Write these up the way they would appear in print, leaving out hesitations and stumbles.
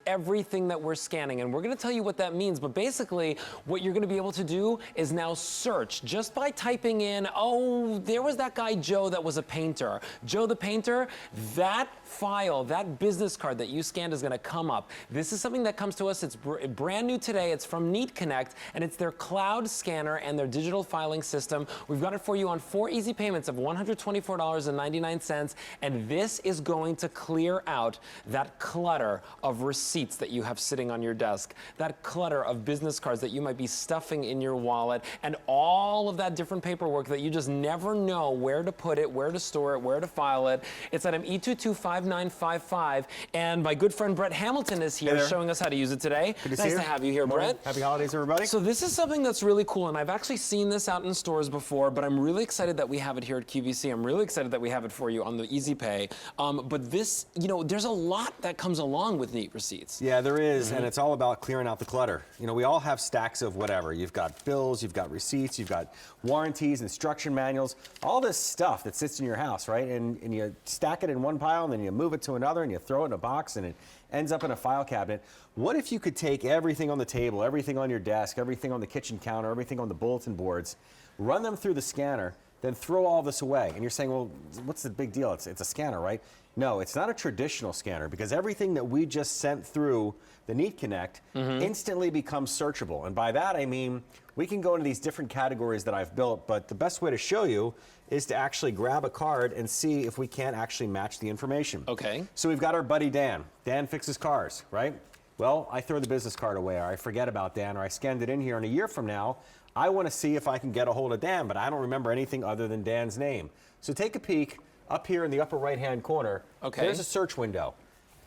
everything that we're scanning. And we're going to tell you what that means. But basically, what you're going to be able to do is now search just by typing in, oh, there was that guy Joe that was a painter. Joe the painter, that file, that business card that you scanned is going to come up. This is something that comes to us. It's brand new today. It's from NeatConnect, and it's their cloud scanner and their digital filing system. We've got it for you on 4 easy payments of $124.99, and this is going to clear out that clutter of receipts that you have sitting on your desk, that clutter of business cards that you might be stuffing in your wallet, and all of that different paperwork that you just never know where to put it, where to store it, where to file it. It's item E225955, and my good friend Brett Hamilton is here showing us how to use it today. Nice to have you here, Brett. Happy holidays, everybody. So this is something that's really cool, and I've actually seen this out in stores before, but I'm really excited that we have it here at QVC. I'm really excited that we have it for you on the Easy Pay. But this, you know, there's a lot that comes along with Neat Receipts. Yeah, there is, and it's all about clearing out the clutter. You know, we all have stacks of whatever. You've got bills, you've got receipts, you've got warranties, instruction manuals, all this stuff that sits in your house, right? And you stack it in one pile, and then you move it to another, and you throw it in a box, and it ends up in a file cabinet. What if you could take everything on the table, everything on your desk, everything on the kitchen counter, everything on the bulletin boards, run them through the scanner, then throw all this away? And you're saying, well, what's the big deal? It's a scanner, right? No, it's not a traditional scanner, because everything that we just sent through the NeatConnect instantly becomes searchable. And by that, I mean, we can go into these different categories that I've built, but the best way to show you is to actually grab a card and see if we can't actually match the information. Okay. So we've got our buddy Dan. Dan fixes cars, right? Well, I throw the business card away, or I forget about Dan, or I scanned it in here, and a year from now, I want to see if I can get a hold of Dan, but I don't remember anything other than Dan's name. So take a peek up here in the upper right-hand corner. Okay. There's a search window.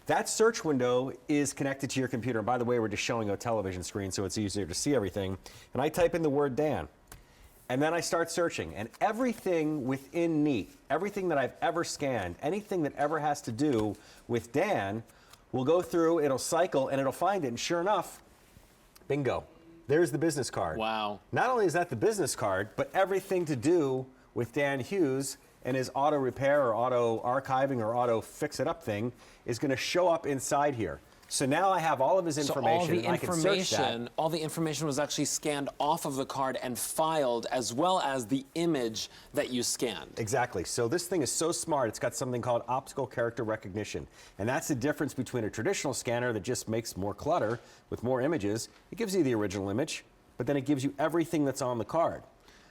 That search window is connected to your computer. And by the way, we're just showing a television screen, so it's easier to see everything. And I type in the word Dan, and then I start searching. And everything within Neat, everything that I've ever scanned, anything that ever has to do with Dan, will go through, it'll cycle, and it'll find it. And sure enough, bingo. There's the business card. Wow. Not only is that the business card, but everything to do with Dan Hughes and his auto repair or auto archiving or auto fix it up thing is going to show up inside here. So now I have all of his information, and I can search that. All the information was actually scanned off of the card and filed, as well as the image that you scanned. Exactly. So this thing is so smart, it's got something called optical character recognition. And that's the difference between a traditional scanner that just makes more clutter with more images. It gives you the original image, but then it gives you everything that's on the card.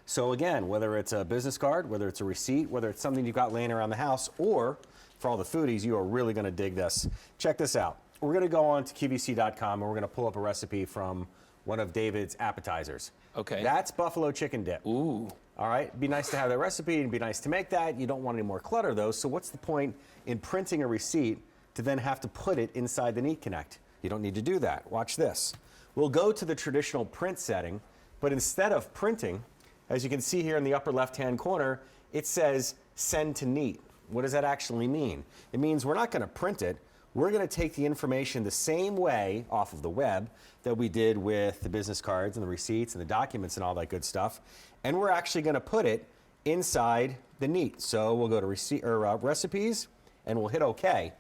So again, whether it's a business card, whether it's a receipt, whether it's something you've got laying around the house, or for all the foodies, you are really going to dig this. Check this out. We're going to go on to QVC.com, and we're going to pull up a recipe from one of David's appetizers. Okay. That's buffalo chicken dip. Ooh. All right. It'd be nice to have that recipe. It'd be nice to make that. You don't want any more clutter, though. So what's the point in printing a receipt to then have to put it inside the NeatConnect? You don't need to do that. Watch this. We'll go to the traditional print setting, but instead of printing, as you can see here in the upper left-hand corner, it says send to Neat. What does that actually mean? It means we're not going to print it. We're going to take the information the same way off of the web that we did with the business cards and the receipts and the documents and all that good stuff, and we're actually going to put it inside the Neat. So we'll go to recipes, and we'll hit OK.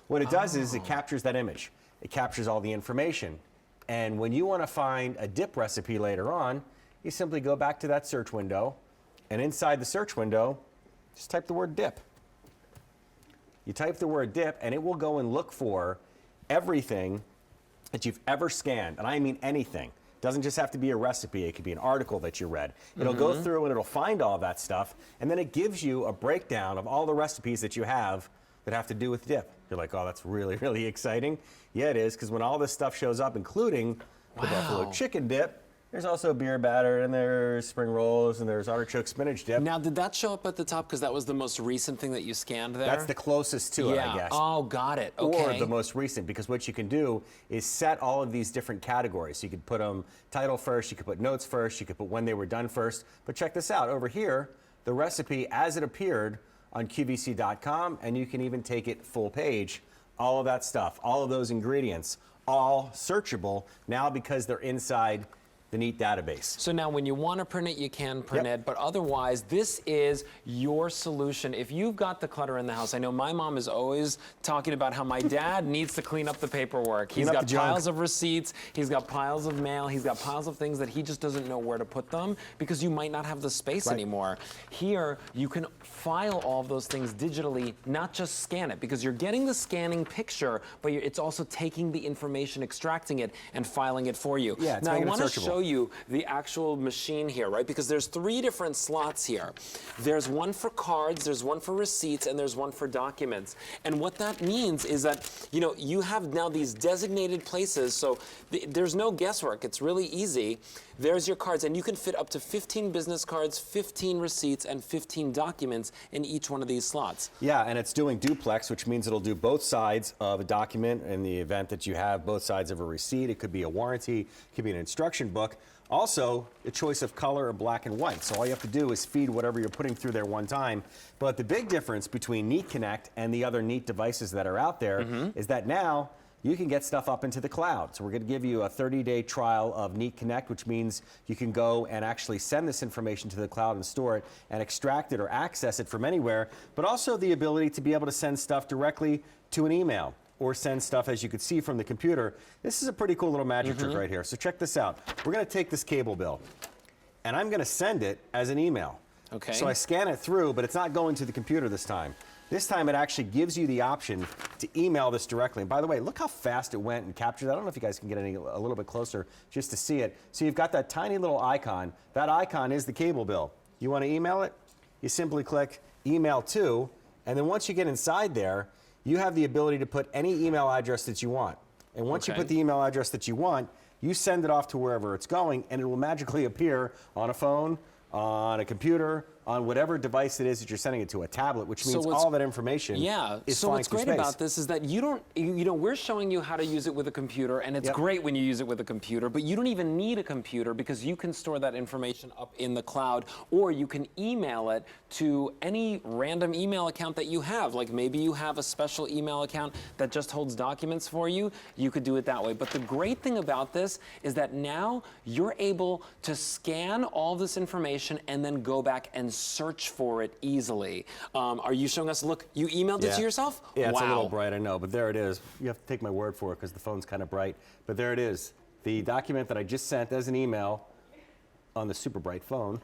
What it does is it captures that image. It captures all the information. And when you want to find a dip recipe later on, you simply go back to that search window, and inside the search window, just type the word dip. You type the word dip, and it will go and look for everything that you've ever scanned, and I mean anything. It doesn't just have to be a recipe. It could be an article that you read. It'll go through, and it'll find all that stuff, and then it gives you a breakdown of all the recipes that you have that have to do with dip. You're like, oh, that's really, really exciting. Yeah, it is, because when all this stuff shows up, including the buffalo chicken dip, there's also beer batter, and there's spring rolls, and there's artichoke spinach dip. Now, did that show up at the top because that was the most recent thing that you scanned there? That's the closest to it, I guess. Oh, got it. Okay. Or the most recent, because what you can do is set all of these different categories. So you could put them title first, you could put notes first, you could put when they were done first. But check this out. Over here, the recipe as it appeared on QVC.com, and you can even take it full page. All of that stuff, all of those ingredients, all searchable now because they're inside the Neat database. So now when you want to print it, you can print it, but otherwise, this is your solution. If you've got the clutter in the house, I know my mom is always talking about how my dad needs to clean up the paperwork. He's got piles of receipts, he's got piles of mail, he's got piles of things that he just doesn't know where to put them because you might not have the space anymore. Here, you can file all of those things digitally, not just scan it, because you're getting the scanning picture, but it's also taking the information, extracting it, and filing it for you. Yeah, it's now, I making it want to searchable. show you the actual machine here, right? Because there's 3 different slots here. There's one for cards, there's one for receipts, and there's one for documents. And what that means is that, you know, you have now these designated places, so there's no guesswork. It's really easy. There's your cards, and you can fit up to 15 business cards, 15 receipts, and 15 documents in each one of these slots. Yeah, and it's doing duplex, which means it'll do both sides of a document in the event that you have both sides of a receipt. It could be a warranty, it could be an instruction book. Also, a choice of color or black and white. So all you have to do is feed whatever you're putting through there one time. But the big difference between NeatConnect and the other Neat devices that are out there is that now you can get stuff up into the cloud. So we're going to give you a 30-day trial of NeatConnect, which means you can go and actually send this information to the cloud and store it and extract it or access it from anywhere, but also the ability to be able to send stuff directly to an email or send stuff, as you could see, from the computer. This is a pretty cool little magic trick right here. So check this out. We're going to take this cable bill, and I'm going to send it as an email. Okay. So I scan it through, but it's not going to the computer this time. This time it actually gives you the option to email this directly. And by the way, look how fast it went and captured that. I don't know if you guys can get a little bit closer just to see it. So you've got that tiny little icon. That icon is the cable bill. You want to email it? You simply click email to, and then once you get inside there, you have the ability to put any email address that you want. And once you put the email address that you want, you send it off to wherever it's going, and it will magically appear on a phone, on a computer, on whatever device it is that you're sending it to, a tablet, which means all that information is flying through space. So what's great about this is that you know, we're showing you how to use it with a computer, and it's great when you use it with a computer, but you don't even need a computer because you can store that information up in the cloud, or you can email it to any random email account that you have. Like maybe you have a special email account that just holds documents for you. You could do it that way. But the great thing about this is that now you're able to scan all this information and then go back and search for it easily. Are you showing us, look, you emailed it to yourself? Yeah, it's wow. a little bright, I know, but there it is. You have to take my word for it because the phone's kind of bright. But there it is. The document that I just sent as an email on the super bright phone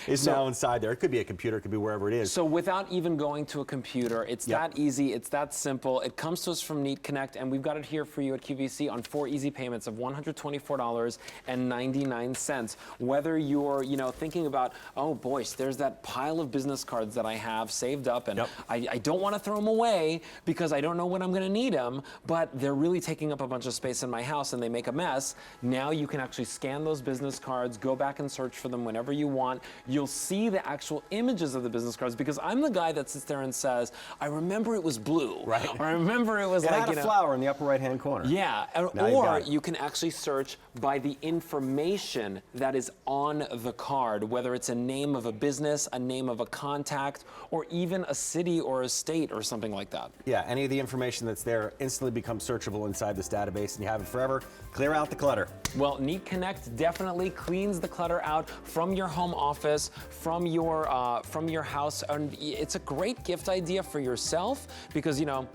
is now inside there. It could be a computer, it could be wherever it is. So without even going to a computer, it's that easy, it's that simple. It comes to us from NeatConnect, and we've got it here for you at QVC on 4 easy payments of $124.99. Whether you're, you know, thinking about, oh boy, there's that pile of business cards that I have saved up, and I don't want to throw them away because I don't know when I'm going to need them, but they're really taking up a bunch of space in my house and they make a mess. Now you can actually scan those business cards, go back and search for them whenever you want. You'll see the actual images of the business cards because I'm the guy that sits there and says, I remember it was blue. Right. Or I remember it was it like, had a flower in the upper right-hand corner. Yeah. Or you can actually search by the information that is on the card, whether it's a name of a business, a name of a contact, or even a city or a state or something like that. Yeah, any of the information that's there instantly becomes searchable inside this database, and you have it forever. Clear out the clutter. Well, NeatConnect definitely cleans the clutter out from your home office, from your house, and it's a great gift idea for yourself because, you know,